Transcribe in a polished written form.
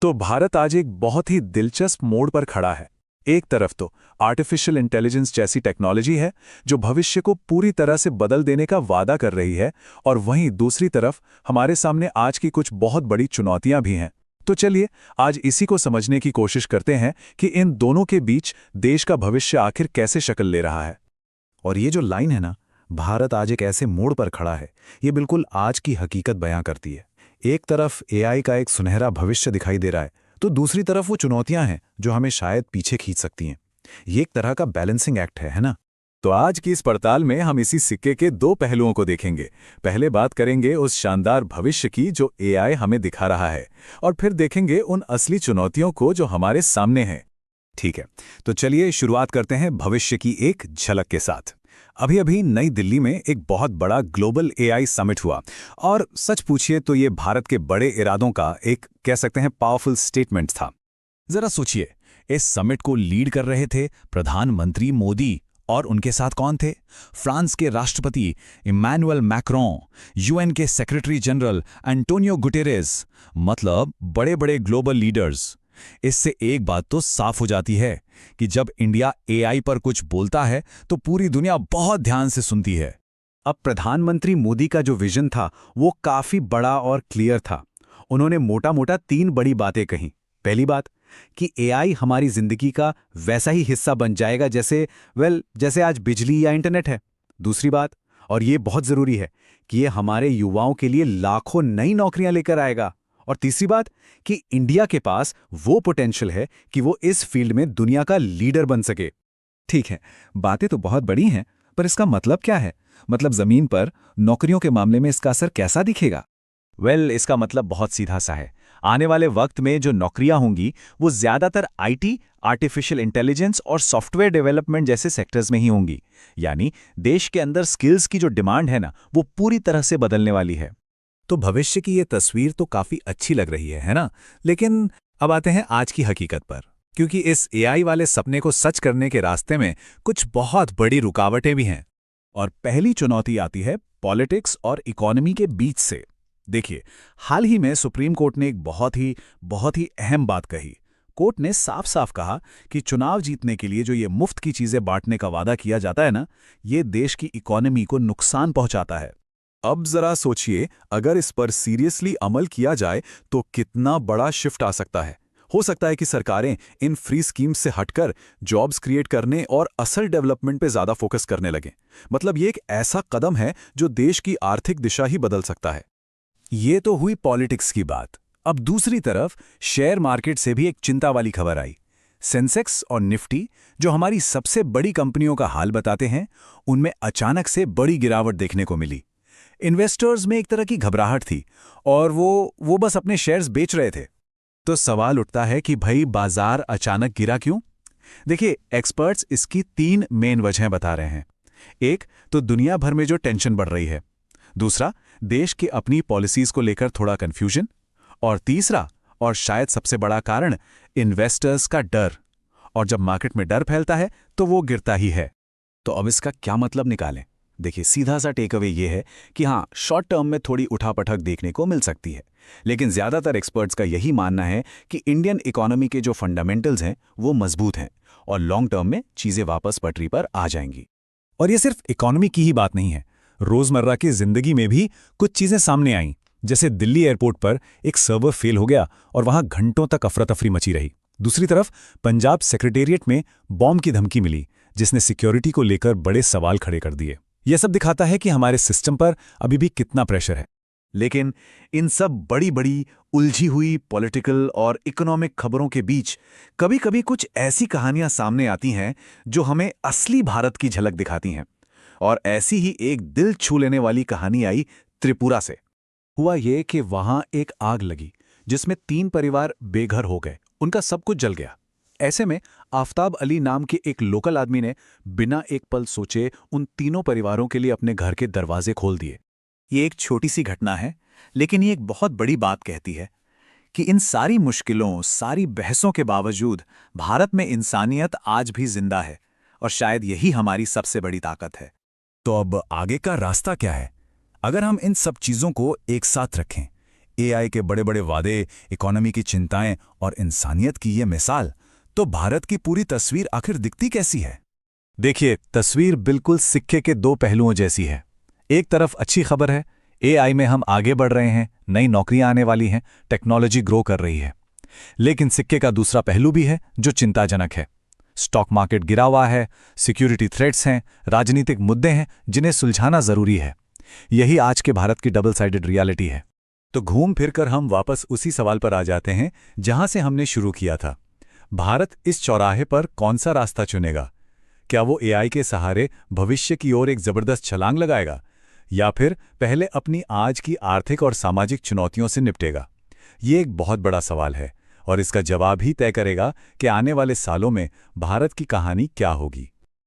तो भारत आज एक बहुत ही दिलचस्प मोड़ पर खड़ा है। एक तरफ तो आर्टिफिशियल इंटेलिजेंस जैसी टेक्नोलॉजी है जो भविष्य को पूरी तरह से बदल देने का वादा कर रही है, और वहीं दूसरी तरफ हमारे सामने आज की कुछ बहुत बड़ी चुनौतियां भी हैं। तो चलिए आज इसी को समझने की कोशिश करते हैं कि इन दोनों के बीच देश का भविष्य आखिर कैसे शक्ल ले रहा है। और ये जो लाइन है ना, भारत आज एक ऐसे मोड़ पर खड़ा है, ये बिल्कुल आज की हकीकत बयां करती है। एक तरफ एआई का एक सुनहरा भविष्य दिखाई दे रहा है, तो दूसरी तरफ वो चुनौतियां हैं जो हमें शायद पीछे खींच सकती हैं। ये एक तरह का बैलेंसिंग एक्ट है ना? तो आज की इस पड़ताल में हम इसी सिक्के के दो पहलुओं को देखेंगे। पहले बात करेंगे उस शानदार भविष्य की जो एआई हमें दिखा रहा है, और फिर देखेंगे उन असली चुनौतियों को जो हमारे सामने हैं। ठीक है, तो चलिए शुरुआत करते हैं भविष्य की एक झलक के साथ। अभी अभी नई दिल्ली में एक बहुत बड़ा ग्लोबल एआई समिट हुआ, और सच पूछिए तो ये भारत के बड़े इरादों का एक कह सकते हैं पावरफुल स्टेटमेंट था। जरा सोचिए, इस समिट को लीड कर रहे थे प्रधानमंत्री मोदी, और उनके साथ कौन थे? फ्रांस के राष्ट्रपति इमैनुअल मैक्रों, यूएन के सेक्रेटरी जनरल एंटोनियो गुटेरेस, मतलब बड़े बड़े ग्लोबल लीडर्स। इससे एक बात तो साफ हो जाती है कि जब इंडिया एआई पर कुछ बोलता है तो पूरी दुनिया बहुत ध्यान से सुनती है। अब प्रधानमंत्री मोदी का जो विजन था वो काफी बड़ा और क्लियर था। उन्होंने मोटा मोटा 3 बड़ी बातें कहीं। पहली बात कि एआई हमारी जिंदगी का वैसा ही हिस्सा बन जाएगा जैसे आज बिजली या इंटरनेट है। दूसरी बात, और ये बहुत जरूरी है, कि ये हमारे युवाओं के लिए लाखों नई नौकरियां लेकर आएगा। और तीसरी बात कि इंडिया के पास वो पोटेंशियल है कि वो इस फील्ड में दुनिया का लीडर बन सके। ठीक है, बातें तो बहुत बड़ी हैं, पर इसका मतलब क्या है? मतलब जमीन पर नौकरियों के मामले में इसका असर कैसा दिखेगा? इसका मतलब बहुत सीधा सा है। आने वाले वक्त में जो नौकरियां होंगी वो ज्यादातर आईटी, आर्टिफिशियल इंटेलिजेंस और सॉफ्टवेयर डेवलपमेंट जैसे सेक्टर्स में ही होंगी। यानी देश के अंदर स्किल्स की जो डिमांड है ना, वो पूरी तरह से बदलने वाली है। तो भविष्य की ये तस्वीर तो काफी अच्छी लग रही है ना? लेकिन अब आते हैं आज की हकीकत पर, क्योंकि इस एआई वाले सपने को सच करने के रास्ते में कुछ बहुत बड़ी रुकावटें भी हैं। और पहली चुनौती आती है पॉलिटिक्स और इकोनॉमी के बीच से। देखिए, हाल ही में सुप्रीम कोर्ट ने एक बहुत ही अहम बात कही। कोर्ट ने साफ साफ कहा कि चुनाव जीतने के लिए जो ये मुफ्त की चीजें बांटने का वादा किया जाता है ना, ये देश की इकोनॉमी को नुकसान पहुंचाता है। अब जरा सोचिए, अगर इस पर सीरियसली अमल किया जाए तो कितना बड़ा शिफ्ट आ सकता है। हो सकता है कि सरकारें इन फ्री स्कीम्स से हटकर जॉब्स क्रिएट करने और असल डेवलपमेंट पे ज्यादा फोकस करने लगें। मतलब ये एक ऐसा कदम है जो देश की आर्थिक दिशा ही बदल सकता है। ये तो हुई पॉलिटिक्स की बात। अब दूसरी तरफ शेयर मार्केट से भी एक चिंता वाली खबर आई। सेंसेक्स और निफ्टी, जो हमारी सबसे बड़ी कंपनियों का हाल बताते हैं, उनमें अचानक से बड़ी गिरावट देखने को मिली। इन्वेस्टर्स में एक तरह की घबराहट थी, और वो बस अपने शेयर्स बेच रहे थे। तो सवाल उठता है कि भाई, बाजार अचानक गिरा क्यों? देखिए, एक्सपर्ट्स इसकी 3 मेन वजहें बता रहे हैं। एक तो दुनिया भर में जो टेंशन बढ़ रही है, दूसरा देश की अपनी पॉलिसीज को लेकर थोड़ा कंफ्यूजन, और तीसरा और शायद सबसे बड़ा कारण, इन्वेस्टर्स का डर। और जब मार्केट में डर फैलता है तो वो गिरता ही है। तो अब इसका क्या मतलब निकालें? देखिए, सीधा सा टेक अवे ये है कि हाँ, शॉर्ट टर्म में थोड़ी उठापटक देखने को मिल सकती है, लेकिन ज्यादातर एक्सपर्ट्स का यही मानना है कि इंडियन इकोनॉमी के जो फंडामेंटल्स हैं वो मजबूत हैं, और लॉन्ग टर्म में चीजें वापस पटरी पर आ जाएंगी। और ये सिर्फ इकोनॉमी की ही बात नहीं है। रोजमर्रा की जिंदगी में भी कुछ चीजें सामने आईं। जैसे दिल्ली एयरपोर्ट पर एक सर्वर फेल हो गया और वहां घंटों तक अफरा तफरी मची रही। दूसरी तरफ पंजाब सेक्रेटेरिएट में बॉम्ब की धमकी मिली, जिसने सिक्योरिटी को लेकर बड़े सवाल खड़े कर दिए। यह सब दिखाता है कि हमारे सिस्टम पर अभी भी कितना प्रेशर है। लेकिन इन सब बड़ी बड़ी उलझी हुई पॉलिटिकल और इकोनॉमिक खबरों के बीच कभी कभी कुछ ऐसी कहानियां सामने आती हैं जो हमें असली भारत की झलक दिखाती हैं। और ऐसी ही एक दिल छू लेने वाली कहानी आई त्रिपुरा से। हुआ ये कि वहां एक आग लगी जिसमें 3 परिवार बेघर हो गए, उनका सब कुछ जल गया। ऐसे में आफताब अली नाम के एक लोकल आदमी ने बिना एक पल सोचे उन तीनों परिवारों के लिए अपने घर के दरवाजे खोल दिए। ये एक छोटी सी घटना है, लेकिन ये एक बहुत बड़ी बात कहती है कि इन सारी मुश्किलों, सारी बहसों के बावजूद भारत में इंसानियत आज भी जिंदा है, और शायद यही हमारी सबसे बड़ी ताकत है। तो अब आगे का रास्ता क्या है? अगर हम इन सब चीजों को एक साथ रखें, एआई के बड़े बड़े वादे, इकोनॉमी की चिंताएं और इंसानियत की ये मिसाल, तो भारत की पूरी तस्वीर आखिर दिखती कैसी है? देखिए, तस्वीर बिल्कुल सिक्के के दो पहलुओं जैसी है। एक तरफ अच्छी खबर है, एआई में हम आगे बढ़ रहे हैं, नई नौकरियां आने वाली हैं, टेक्नोलॉजी ग्रो कर रही है। लेकिन सिक्के का दूसरा पहलू भी है जो चिंताजनक है। स्टॉक मार्केट गिरा हुआ है, सिक्योरिटी थ्रेट्स हैं, राजनीतिक मुद्दे हैं जिन्हें सुलझाना जरूरी है। यही आज के भारत की डबल साइडेड रियलिटी है। तो घूम फिरकर हम वापस उसी सवाल पर आ जाते हैं जहां से हमने शुरू किया था। भारत इस चौराहे पर कौन सा रास्ता चुनेगा? क्या वो एआई के सहारे भविष्य की ओर एक जबरदस्त छलांग लगाएगा, या फिर पहले अपनी आज की आर्थिक और सामाजिक चुनौतियों से निपटेगा? ये एक बहुत बड़ा सवाल है और इसका जवाब ही तय करेगा कि आने वाले सालों में भारत की कहानी क्या होगी।